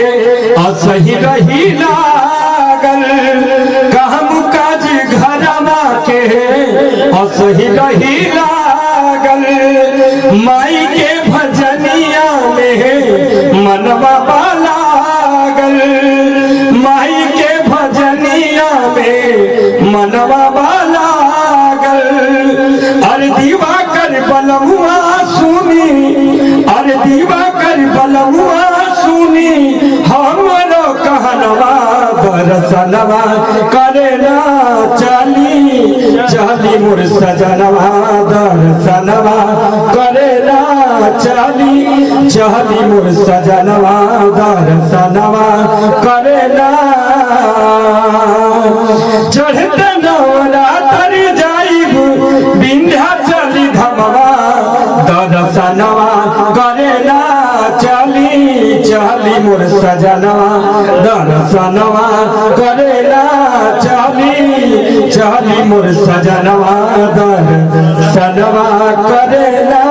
असही रही लागल काम काज घरमा के असही रही लागल माई के भजनिया में मनवा लागल माई के भजनिया में मनवा लागल अरे दीवा कर बलमुआ सुनी अरे दीवा कर बलमुआ सुनी हमरो कहनवा दर्शनवा करेला चली चली मोर सजनवा दर्शनवा करेला चली चली मोर सजनवा दर्शनवा करेला चढ़ते नवरात्र जाइब विंध्याचल धमवा दर्शनवा करेला चली चली मोर सजनवा दर्शनवा करेला चली चली मोर सजनवा दर्शनवा करेला।